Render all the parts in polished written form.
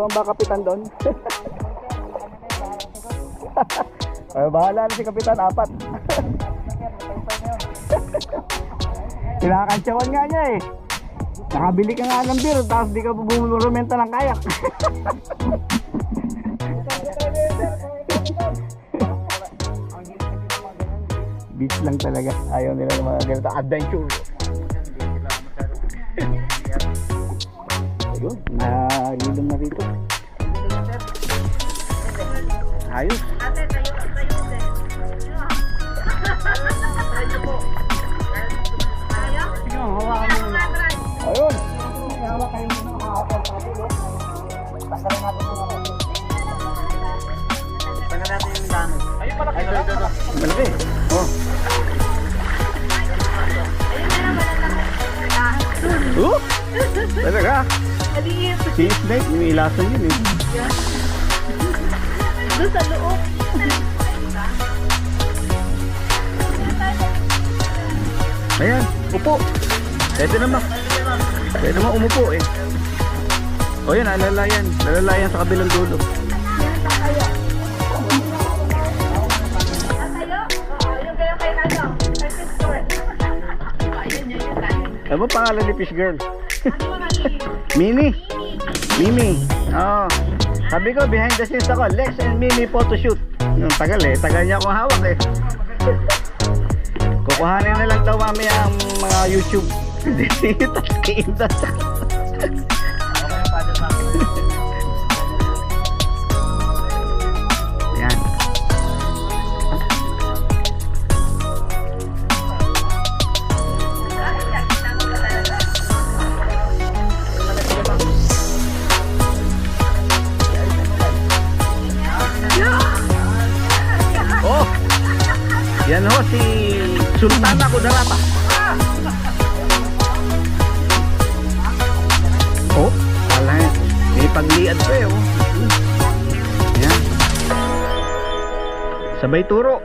Dalawang ba kapitan doon? Ay, bahala na si kapitan, 4. Kinakantsawan nga niya eh. Nakabili ka nga ng beer, tapos di ka bumulumenta ng kayak. Beach lang talaga. Ayaw nila ng mga ganito adventure. Ayun, nalilom na rito. Ayos. Ayun. Hawak kayo ng hawak natin. Tanggalin natin yung ano. Tanggalin natin yung dami. Ayun, malaki na lang. Malaki. Oh. Oh? Talaga? Si Snake, may ilasan yun eh. Doon sa loob. Ayan, upo. Pwede naman. Pwede naman umupo eh. O yan, alalayan. Alalayan sa kabilang dulo. Ano ba pangalan ni Fish Girl? Mimi. Mimi. Oo. Sabi ko, behind the scenes ako. Lex and Mimi photoshoot. Yung tagal eh. Tagal niya akong hawak eh. Kukuhanin na lang daw mamaya ang mga YouTube. Hindi tapos kiinda. Yan. Oh! Yan ho si Sultana Kudarata. Oh, wala. May pagliad pa eh. Oh. Yan. Sabay turo.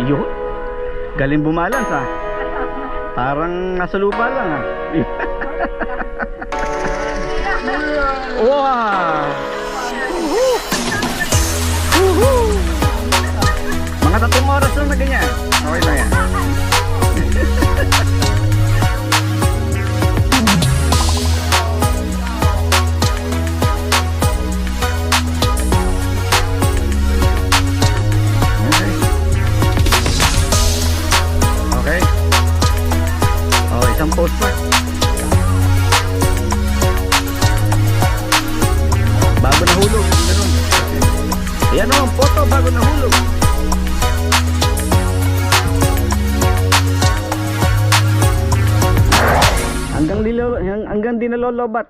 Yun. Galing bumalans ah. Parang nasa lupa lang ah. Wow! Mga 3 oras lang na ganyan. Okay na yan. Okay. Oh, isang post pa. Bago nahulog. Ganun. Ayan o, ang photo bago nahulog. Hanggang di nalolobat.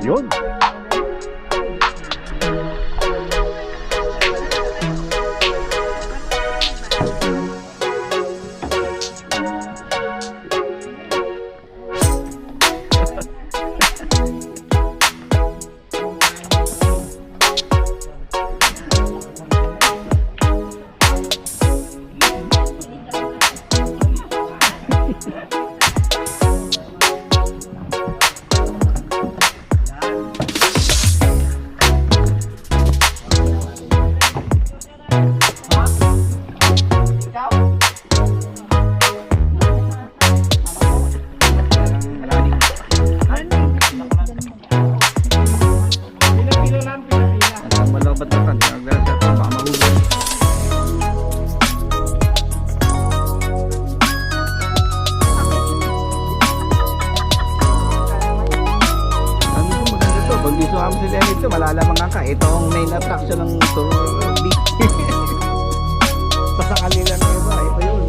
Yun. Malalaman nga ka, ito ang main attraction ng tour beach. Pasakali lang na iba, ito yun.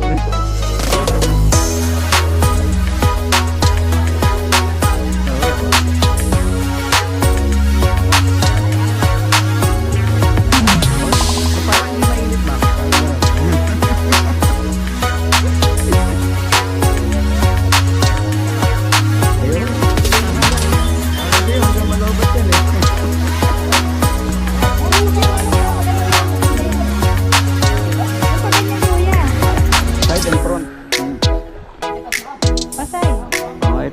Parang hindi mainit ba? Ayun. Hindi, hanggang malobat yan eh.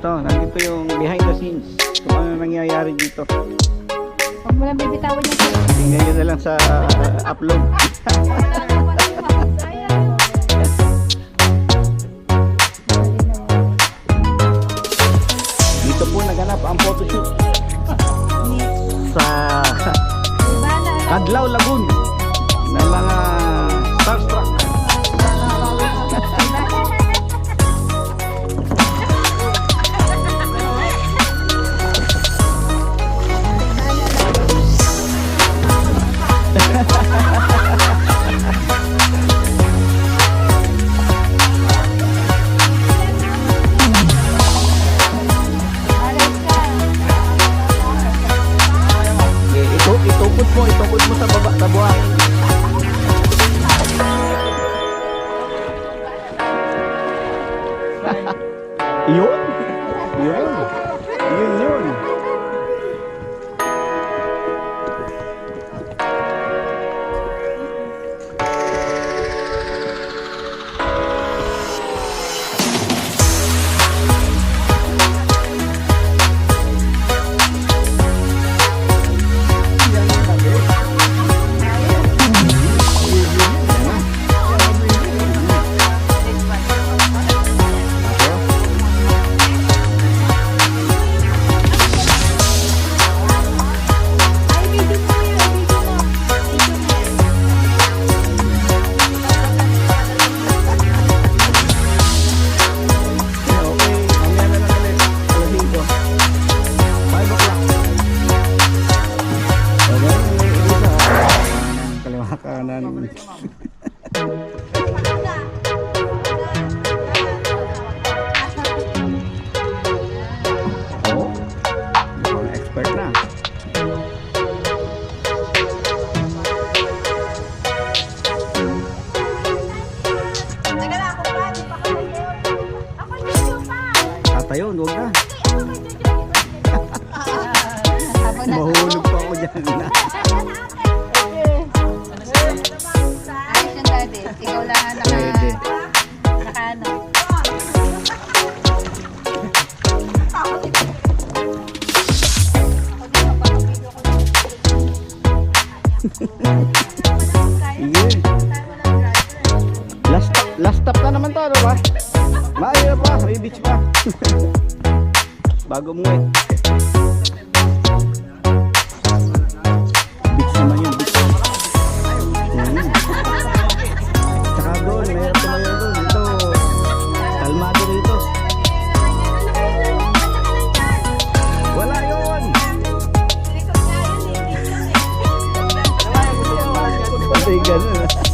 ito, nandito yung behind the scenes. Kung ano nangyayari dito. Huwag mo lang bibitawan yung cellphone. Tingnan nyo na lang sa upload. Dito po naganap ang photoshoot sa Kadlaw, Lagoon ng mga starstruck. Itukod mo sa baba, sa buwan. Yun? Yun. Yun. Kanan. Oh, mga expert na. Tatayo, huwag na. Mahulog pa ako dyan. Ayos yung daddy. Ikaw lang ang Pwede. naka-ano. Sige. Last stop na naman to, ano ba? Maayo pa, may beach pa. Bago umuwi. Beach naman yun, beach. Tsaka doon, mayroon tumayo doon. Ito, kalmado rito. Wala yun! Pati ganun.